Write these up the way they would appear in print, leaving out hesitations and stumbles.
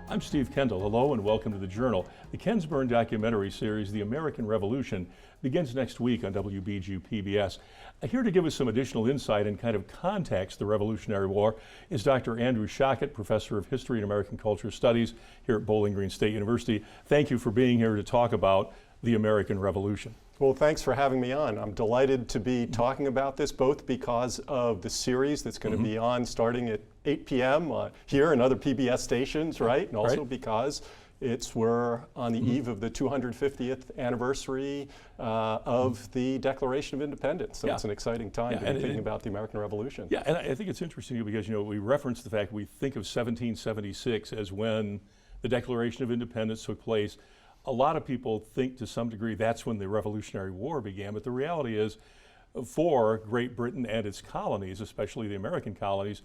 I'm Steve Kendall. Hello and welcome to The Journal. The Ken Burn documentary series, The American Revolution, begins next week on WBGU PBS. Here to give us some additional insight and kind of context the Revolutionary War is Dr. Andrew Schocket, Professor of History and American Culture Studies here at Bowling Green State University. Thank you for being here to talk about the American Revolution. Well, thanks for having me on. I'm delighted to be talking about this, both because of the series that's going to be on starting at 8 p.m. Here and other PBS stations, right? And also because we're on the eve of the 250th anniversary of the Declaration of Independence. So it's an exciting time to be thinking about the American Revolution. Yeah, and I think it's interesting because, we reference the fact we think of 1776 as when the Declaration of Independence took place. A lot of people think to some degree that's when the Revolutionary War began, but the reality is for Great Britain and its colonies, especially the American colonies,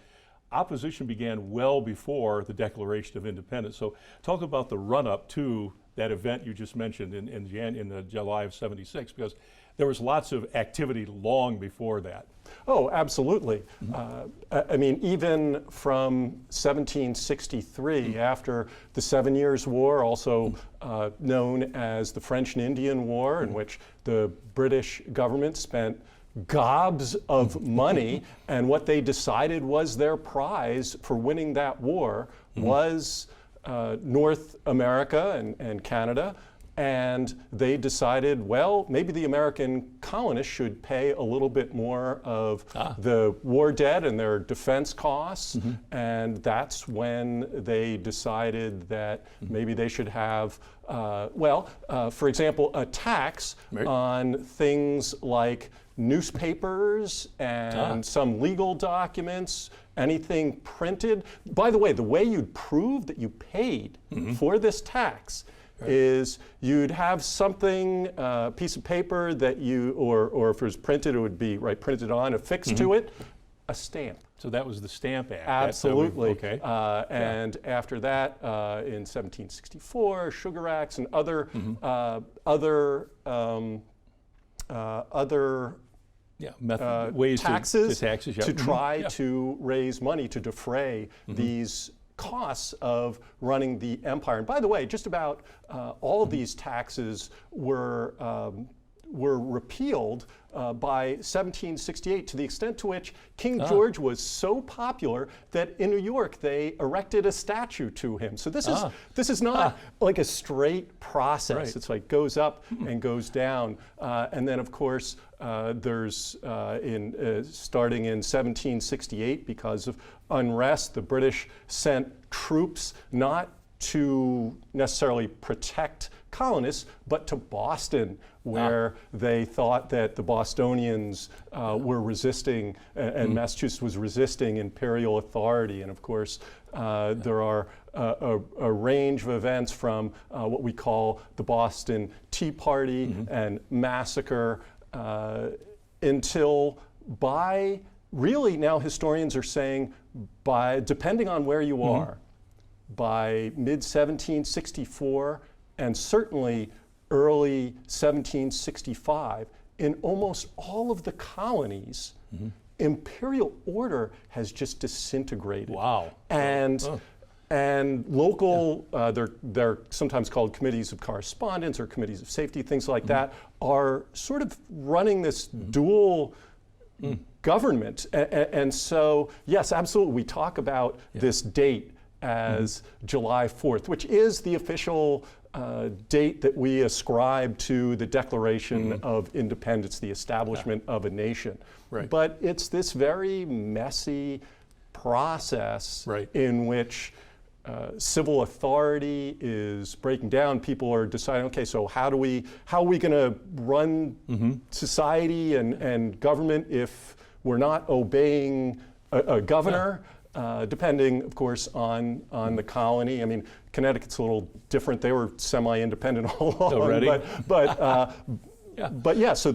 opposition began well before the Declaration of Independence. So talk about the run-up to that event you just mentioned in July of '76, because there was lots of activity long before that. Oh, absolutely. I mean, even from 1763, after the 7 Years' War, also known as the French and Indian War, in which the British government spent gobs of money, and what they decided was their prize for winning that war was North America and Canada. And they decided, well, maybe the American colonists should pay a little bit more of the war debt and their defense costs. And that's when they decided that maybe they should have, for example, a tax on things like newspapers and some legal documents, anything printed. By the way you'd prove that you paid for this tax is you'd have something, a piece of paper that you, or if it was printed, it would be printed on, affixed to it, a stamp. So that was the Stamp Act. Absolutely. And after that, in 1764, Sugar Acts and other ways taxes to try to raise money to defray these costs of running the empire. And by the way, just about all of these taxes were repealed by 1768, to the extent to which King George was so popular that in New York they erected a statue to him. So this is not like a straight process. It's like goes up and goes down. And then of course there's starting in 1768, because of unrest, the British sent troops not to necessarily protect colonists, but to Boston, where they thought that the Bostonians were resisting, and Massachusetts was resisting imperial authority. And of course, there are a range of events from what we call the Boston Tea Party and massacre until really now historians are saying depending on where you are, by mid-1764 and certainly early 1765, in almost all of the colonies, imperial order has just disintegrated. Wow. And local, they're sometimes called committees of correspondence or committees of safety, things like that, are sort of running this dual government. And so, yes, absolutely, we talk about this date as July 4th, which is the official date that we ascribe to the Declaration of Independence, the establishment of a nation. But it's this very messy process in which civil authority is breaking down. People are deciding, okay, so how are we going to run society and government if we're not obeying a governor? Depending, of course, on the colony. I mean, Connecticut's a little different. They were semi-independent all along. Already? But yeah. So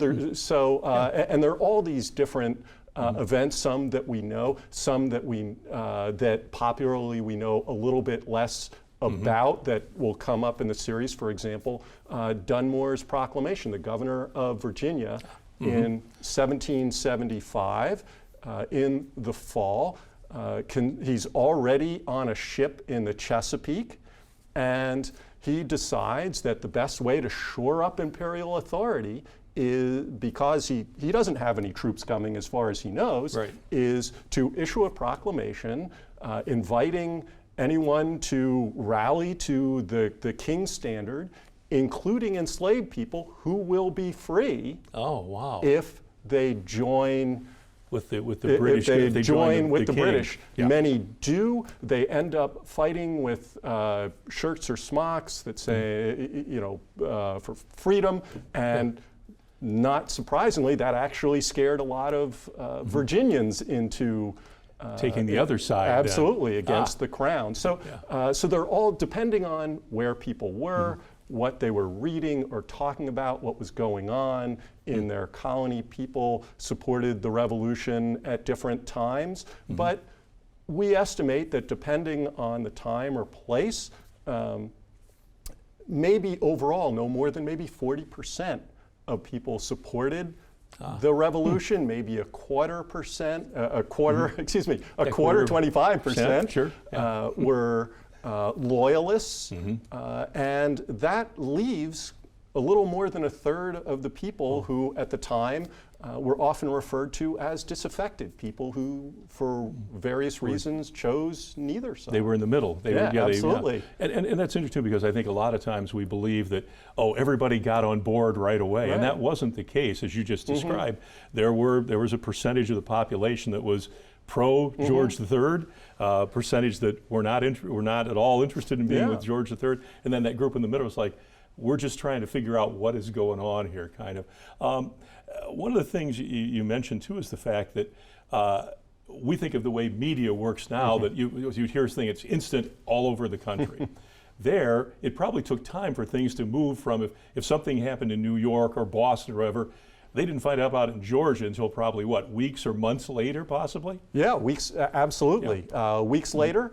and there are all these different events. Some that we know, some that that popularly we know a little bit less about, that will come up in the series. For example, Dunmore's proclamation, the governor of Virginia, in 1775, in the fall. He's already on a ship in the Chesapeake, And he decides that the best way to shore up imperial authority is, because he doesn't have any troops coming as far as he knows, Right. is to issue a proclamation inviting anyone to rally to the king's standard, including enslaved people who will be free Oh, wow. if they join with the British, if they join with the king. British. Yeah. Many do. They end up fighting with shirts or smocks that say, for freedom. And not surprisingly, that actually scared a lot of Virginians into Taking the other side. then. absolutely against the crown. So, Yeah. so they're all depending on where people were, what they were reading or talking about, what was going on in their colony. People supported the revolution at different times, but we estimate that depending on the time or place, maybe overall no more than maybe 40% of people supported the revolution, maybe a quarter, 25% Sure. were loyalists, and that leaves a little more than a third of the people who at the time were often referred to as disaffected, people who for various reasons chose neither side. They were in the middle. Absolutely. And that's interesting because I think a lot of times we believe that, everybody got on board right away. And that wasn't the case, as you just described. There was a percentage of the population that was pro George III, percentage that were not at all interested in being with George III, and then that group in the middle was like, we're just trying to figure out what is going on here, kind of. One of the things you mentioned too is the fact that we think of the way media works now, that you'd hear this thing, it's instant all over the country. There, it probably took time for things to move from, if something happened in New York or Boston or whatever, they didn't find out about it in Georgia until probably, what, weeks or months later, possibly? Yeah, weeks, absolutely. Weeks later.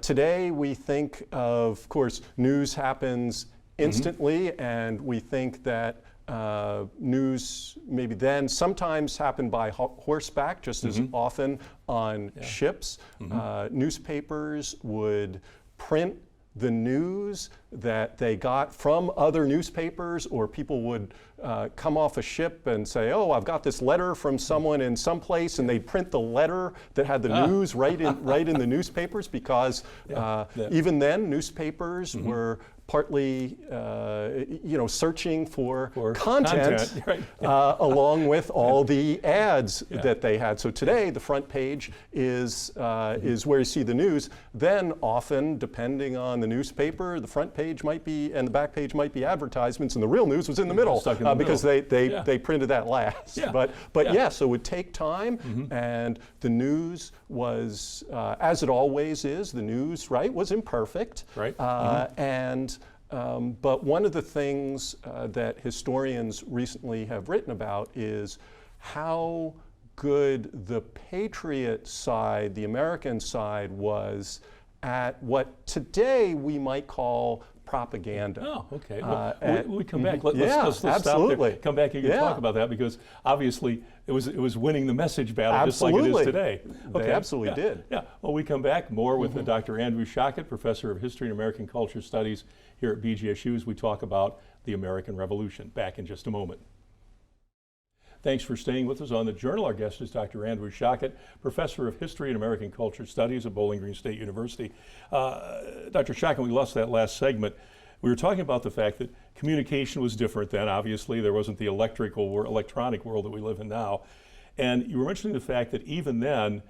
Today, we think of course, news happens instantly, and we think that news maybe then sometimes happened by horseback, just as often on ships. Newspapers would print the news that they got from other newspapers, or people would come off a ship and say, I've got this letter from someone in some place, and they'd print the letter that had the news right in the newspapers, because even then newspapers were partly searching for content, right. along with all the ads that they had. So today the front page is where you see the news. Then often, depending on the newspaper, the front page might be, and the back page might be advertisements, and the real news was in the middle, because they printed that last. But yes, it would take time, and the news was, as it always is, the news, was imperfect. Right. But one of the things that historians recently have written about is how good the patriot side, the American side, was at what today we might call propaganda. Oh, okay. Well, we come back. Let's stop absolutely. there. Come back and talk about that, because obviously it was winning the message battle Absolutely. just like it is today. They absolutely did. Yeah. Well, we come back more with Dr. Andrew Schocket, Professor of History and American Culture Studies here at BGSU, as we talk about the American Revolution. Back in just a moment. Thanks for staying with us on The Journal. Our guest is Dr. Andrew Schocket, Professor of History and American Culture Studies at Bowling Green State University. Dr. Schocket, we lost that last segment. We were talking about the fact that communication was different then. Obviously, there wasn't the electronic world that we live in now. And you were mentioning the fact that even then,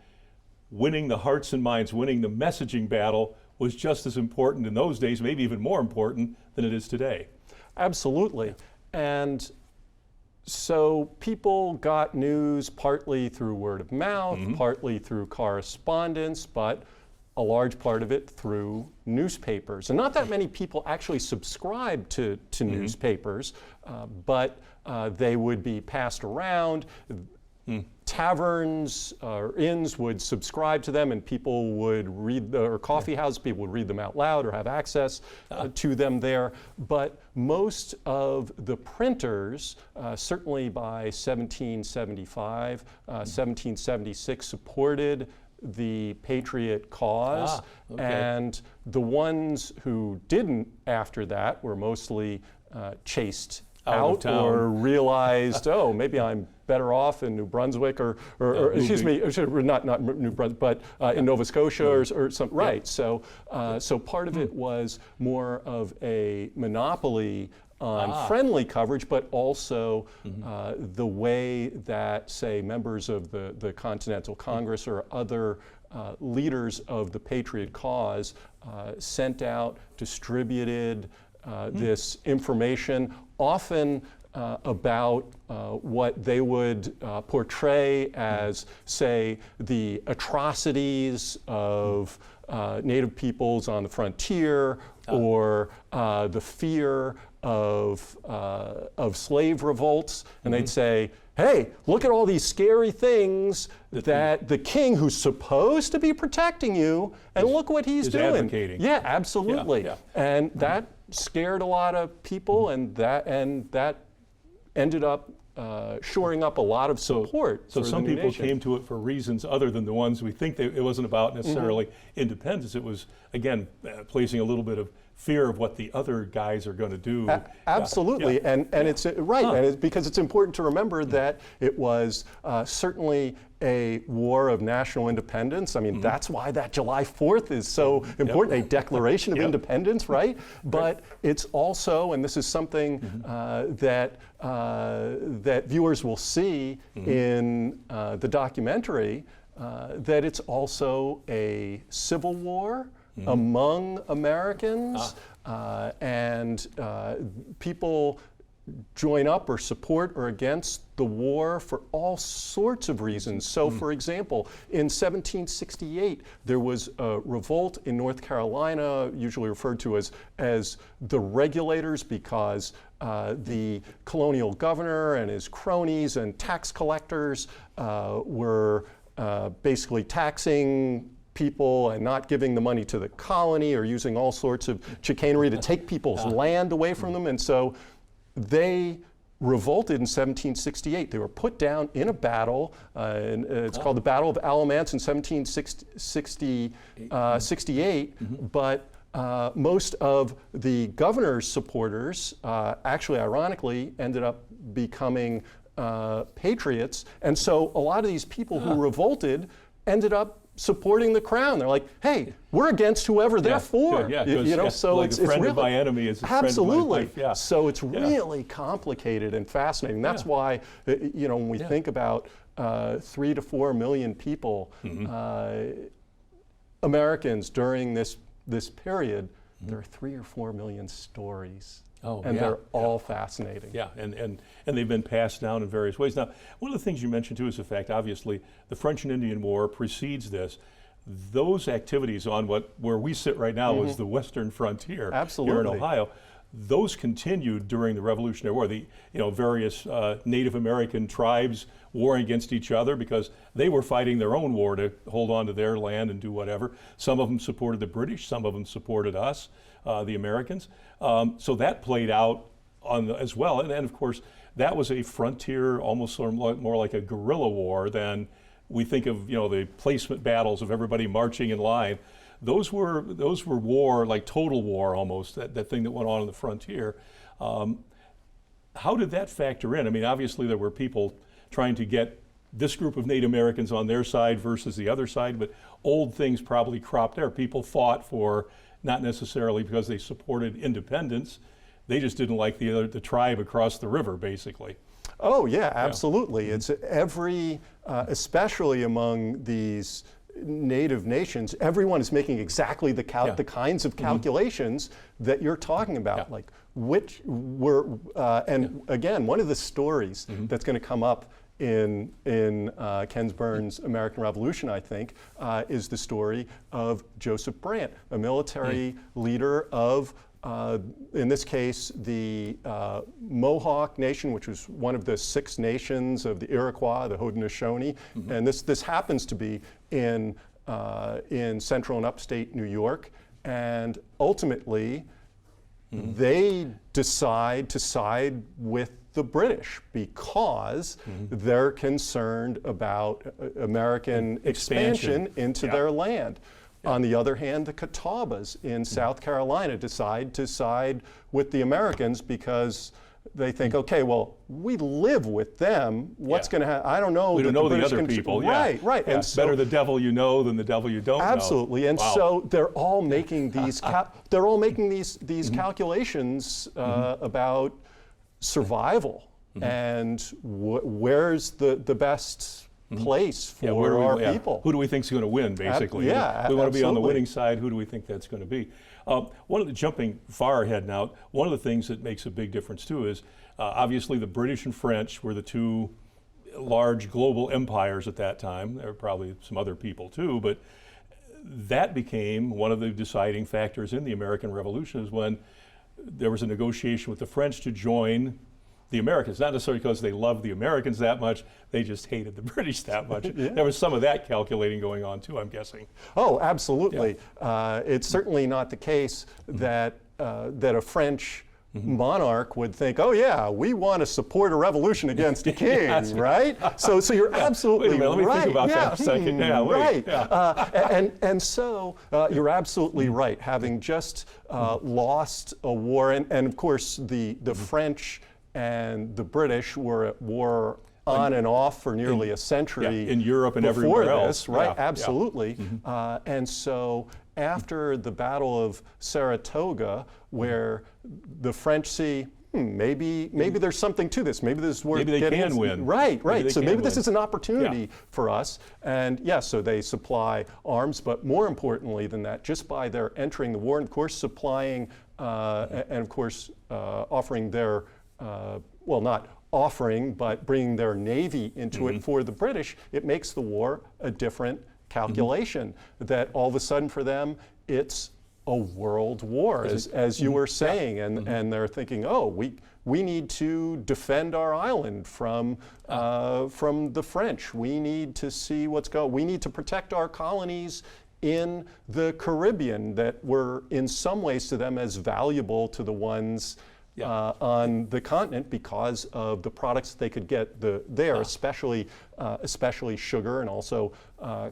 winning the hearts and minds, winning the messaging battle was just as important in those days, maybe even more important than it is today. Absolutely. And so people got news partly through word of mouth, partly through correspondence, but a large part of it through newspapers. And not that many people actually subscribed to newspapers, but they would be passed around. Taverns or inns would subscribe to them, and people would read, or coffee houses, people would read them out loud or have access to them there. But most of the printers, certainly by 1775, 1776, supported the Patriot cause. Okay. And the ones who didn't after that were mostly chased Out of out town. or realized, oh, maybe I'm better off in New Brunswick or excuse me, not New Brunswick, but in Nova Scotia or some, right. So, so part of it was more of a monopoly on friendly coverage, but also the way that, say, members of the Continental Congress or other leaders of the Patriot cause sent out, distributed this information, often about what they would portray as, say, the atrocities of Native peoples on the frontier, or the fear of slave revolts, and they'd say, hey, look at all these scary things that the king, who's supposed to be protecting you, and look what he's doing. Advocating. Yeah, absolutely. Yeah. And that scared a lot of people, and that ended up shoring up a lot of support. So for some the new people nation. came to it for reasons other than the ones we think it wasn't about necessarily independence. It was, again, placing a little bit of fear of what the other guys are going to do. Absolutely, Yeah. and it's right, and it's because it's important to remember that it was certainly a war of national independence. I mean, that's why that July 4th is so important, a declaration of independence, right? But it's also, and this is something that viewers will see in the documentary, that it's also a civil war among Americans, and people join up or support or against the war for all sorts of reasons. So, for example, in 1768, there was a revolt in North Carolina, usually referred to as the Regulators, because the colonial governor and his cronies and tax collectors were basically taxing people and not giving the money to the colony, or using all sorts of chicanery to take people's land away from them. And so they revolted in 1768. They were put down in a battle, and it's called the Battle of Alamance in 1768, but most of the governor's supporters, actually ironically, ended up becoming patriots. And so a lot of these people who revolted ended up supporting the crown. They're like, hey, we're against whoever they're for. You know, so like it's a friend really, of my enemy is a absolutely. friend of my wife. So it's really complicated and fascinating. That's why, you know, when we think about 3 to 4 million people, Americans during this period, there are 3 or 4 million stories. And they're all fascinating. Yeah, and they've been passed down in various ways. Now, one of the things you mentioned too is the fact, obviously, the French and Indian War precedes this. Those activities on where we sit right now is the western frontier here in Ohio. Those continued during the Revolutionary War. The various Native American tribes warring against each other because they were fighting their own war to hold on to their land and do whatever. Some of them supported the British, some of them supported us, the Americans. So that played out as well. And of course, that was a frontier, almost sort of more like a guerrilla war than we think of, the placement battles of everybody marching in line. Those were war, like total war almost, that thing that went on in the frontier. How did that factor in? I mean, obviously there were people trying to get this group of Native Americans on their side versus the other side, but old things probably cropped there. People fought for, not necessarily because they supported independence, they just didn't like the tribe across the river, basically. Oh yeah, absolutely. It's every, especially among these native nations, everyone is making exactly the kinds of calculations that you're talking about, like which were, and again, one of the stories that's going to come up in Ken Burns' American Revolution, I think, is the story of Joseph Brant, a military leader of, in this case, the Mohawk Nation, which was one of the 6 nations of the Iroquois, the Haudenosaunee, and this happens to be in central and upstate New York, and ultimately they decide to side with the British because they're concerned about American expansion into their land. On the other hand, the Catawbas in South Carolina decide to side with the Americans because they think, okay, well, we live with them. What's going to happen? I don't know. We don't know the other people. Right, right. Yeah. And so, better the devil you know than the devil you don't know. Absolutely. And so they're all making these these calculations about survival and where's the best place for our people. Who do we think is going to win, basically? Yeah, we want to be on the absolutely. winning side. Who do we think that's going to be? One of the, jumping far ahead now, one of the things that makes a big difference too is obviously the British and French were the two large global empires at that time. There were probably some other people too, but that became one of the deciding factors in the American Revolution is when there was a negotiation with the French to join the Americans, not necessarily because they loved the Americans that much, they just hated the British that much. There was some of that calculating going on too, I'm guessing. Oh, absolutely. It's certainly not the case that a French monarch would think, oh yeah, we want to support a revolution against a king, right? So you're absolutely Wait a minute, let me right. think about that a second. Right. And so you're absolutely right. Having just lost a war, and of course the French and the British were at war on and off for nearly a century in Europe and before everywhere this, else. right? Absolutely. And so after the Battle of Saratoga, where the French see, maybe there's something to this. Maybe this is worth Maybe they getting can win. Right. So maybe this win. is an opportunity for us. And yes, so they supply arms, but more importantly than that, just by their entering the war, and of course supplying, and of course offering their, well, not offering, but bringing their navy into it for the British, it makes the war a different calculation. That all of a sudden for them, it's a world war, as you were saying, and they're thinking, oh, we need to defend our island from the French. We need to see what's going. We need to protect our colonies in the Caribbean that were in some ways to them as valuable to the ones on the continent because of the products they could get there, especially sugar and also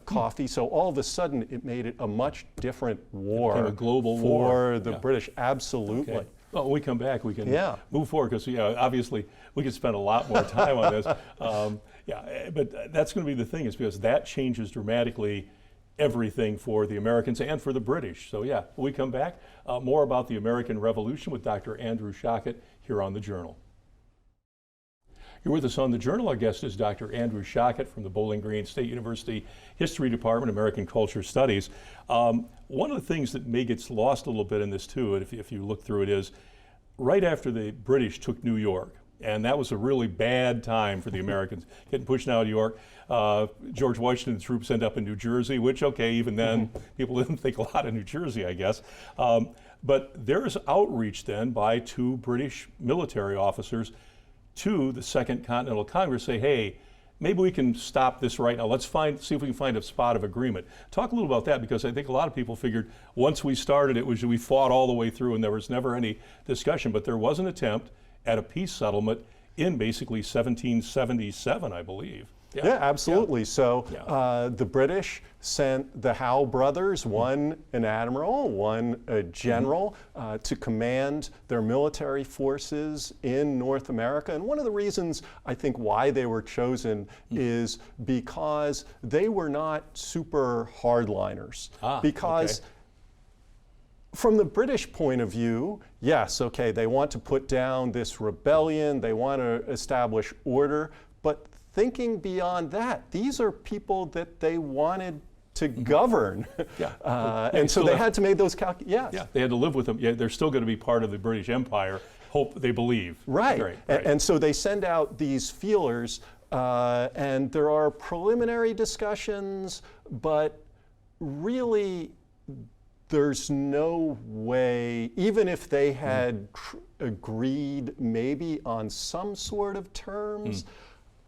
coffee. So all of a sudden, it made it a much different war, a global for war. the British. Absolutely. Okay. Well, when we come back, we can move forward because obviously we could spend a lot more time on this. But that's going to be the thing is because that changes dramatically everything for the Americans and for the British. So when we come back, more about the American Revolution with Dr. Andrew Schocket here on The Journal. You're with us on The Journal. Our guest is Dr. Andrew Schocket from the Bowling Green State University History Department, American Culture Studies. One of the things that may get lost a little bit in this too, and if you look through it, is right after the British took New York, and that was a really bad time for the Americans, getting pushed out of New York. George Washington and the troops end up in New Jersey, which, okay, even then, people didn't think a lot of New Jersey, I guess. But there's outreach then by two British military officers to the Second Continental Congress, say, hey, maybe we can stop this right now. Let's see if we can find a spot of agreement. Talk a little about that, because I think a lot of people figured once we started, we fought all the way through and there was never any discussion. But there was an attempt at a peace settlement in basically 1777, I believe. Yeah, absolutely. So the British sent the Howe brothers, one an admiral, one a general, to command their military forces in North America. And one of the reasons I think why they were chosen is because they were not super hardliners. Because from the British point of view, yes, okay, they want to put down this rebellion, they want to establish order, but thinking beyond that, these are people that they wanted to govern. And so they had to make those calculations. Yeah, they had to live with them. Yeah, they're still going to be part of the British Empire, they believe. Right. And so they send out these feelers, and there are preliminary discussions, but really there's no way, even if they had agreed maybe on some sort of terms,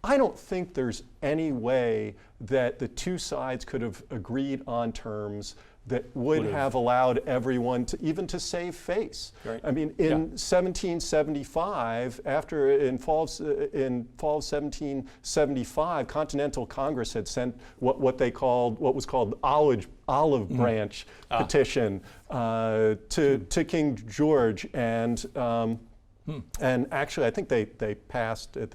I don't think there's any way that the two sides could have agreed on terms that would have allowed everyone to even to save face. Right. I mean, in 1775, in fall of 1775, Continental Congress had sent what was called olive branch petition to King George, and actually I think they passed it.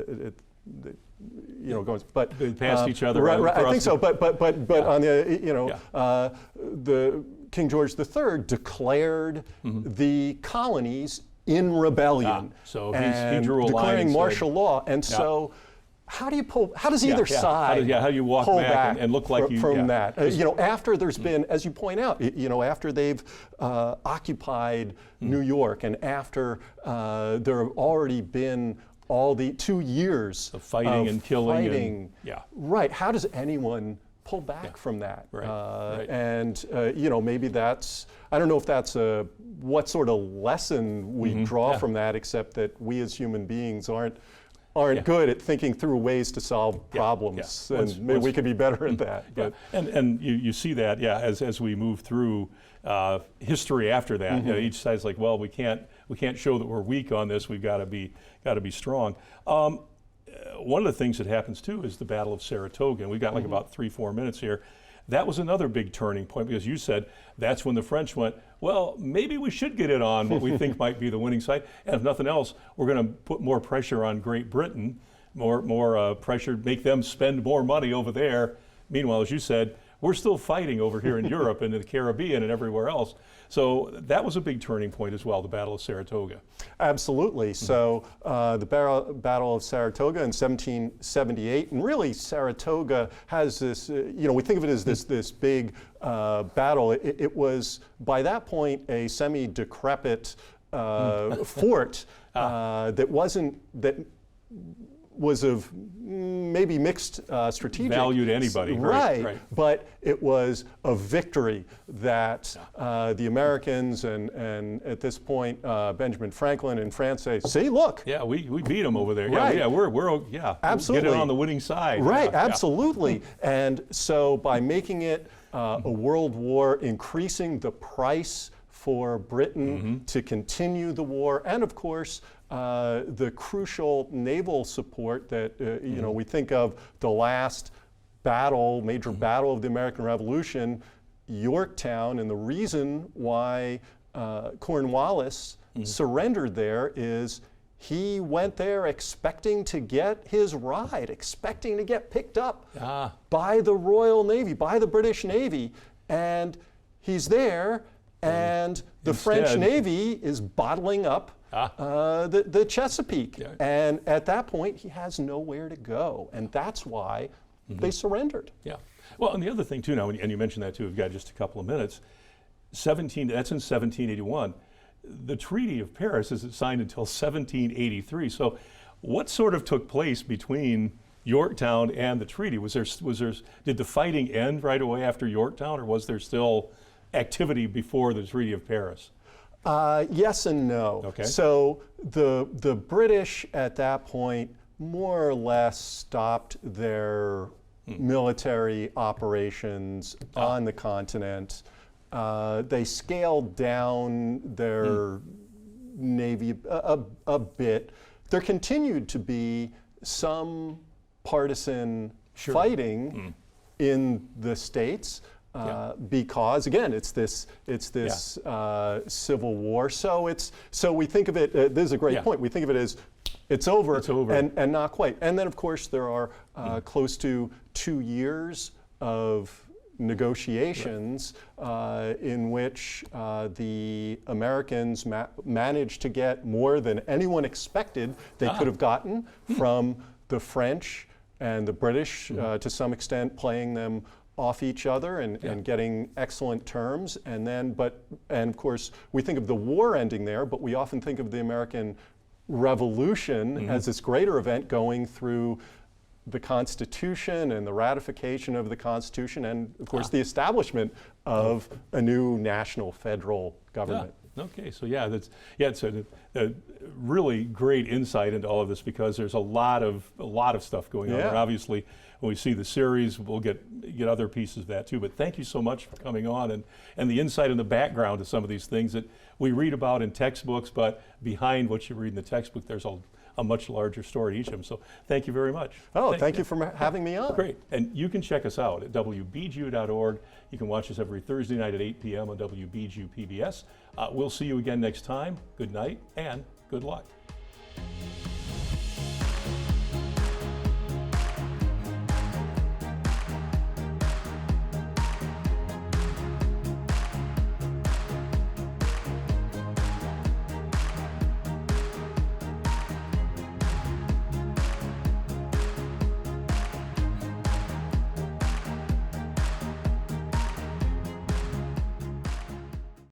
But they passed each other. Right, I think so. But on the the King George III declared the colonies in rebellion. So and he drew a line declaring and martial said, law. And so, how does either side how do you walk pull back and look like from that? After there's been, as you point out, after they've occupied New York, and after there have already been all the 2 years of fighting and killing. Fighting, right. How does anyone pull back from that? Right. And maybe that's, I don't know if that's what sort of lesson we draw from that, except that we as human beings aren't good at thinking through ways to solve problems, and maybe we could be better at that. But. And you see that, as we move through history after that. Each side's like, well, we can't show that we're weak on this. We've got to be strong. One of the things that happens too is the Battle of Saratoga, and we've got like about 3-4 minutes here. That was another big turning point, because you said that's when the French went, well, maybe we should get in on what we think might be the winning side, and if nothing else, we're going to put more pressure on Great Britain, more pressure, make them spend more money over there. Meanwhile, as you said, we're still fighting over here in Europe and in the Caribbean and everywhere else. So that was a big turning point as well, the Battle of Saratoga. Absolutely. So the Battle of Saratoga in 1778, and really Saratoga has this, we think of it as this big battle. It was, by that point, a semi-decrepit fort that was of maybe mixed strategic value to anybody, right? But it was a victory that the Americans and at this point Benjamin Franklin and France say, "See, look, we beat them over there. Right. We're absolutely get it on the winning side." Right, absolutely. And so by making it a world war, increasing the price for Britain to continue the war, and of course, the crucial naval support that we think of the last major battle of the American Revolution, Yorktown, and the reason why Cornwallis surrendered there is he went there expecting to get his ride, expecting to get picked up by the Royal Navy, by the British Navy, and he's there, and the French Navy is bottling up the Chesapeake. And at that point, he has nowhere to go. And that's why they surrendered. Yeah. Well, and the other thing too now, and you mentioned that too, we've got just a couple of minutes, that's in 1781. The Treaty of Paris isn't signed until 1783. So what sort of took place between Yorktown and the treaty? Did the fighting end right away after Yorktown, or was there still activity before the Treaty of Paris? Yes and no. Okay. So the British at that point more or less stopped their military operations on the continent. They scaled down their navy a bit. There continued to be some partisan fighting in the States. Because again, it's this civil war. So we think of it. This is a great point. We think of it as it's over, and not quite. And then of course there are close to 2 years of negotiations in which the Americans managed to get more than anyone expected they could have gotten from the French and the British, to some extent playing them off each other and getting excellent terms. And of course we think of the war ending there, but we often think of the American Revolution as this greater event going through the Constitution and the ratification of the Constitution, and of course the establishment of a new national federal government. Okay, so yeah, it's a really great insight into all of this, because there's a lot of stuff going on. Yeah. And obviously, when we see the series, we'll get other pieces of that too. But thank you so much for coming on and the insight and the background to some of these things that we read about in textbooks, but behind what you read in the textbook, there's a much larger story to each of them. So thank you very much. Oh, thank you for having me on. Great. And you can check us out at WBGU.org. You can watch us every Thursday night at 8 p.m. on WBGU PBS. We'll see you again next time. Good night and good luck.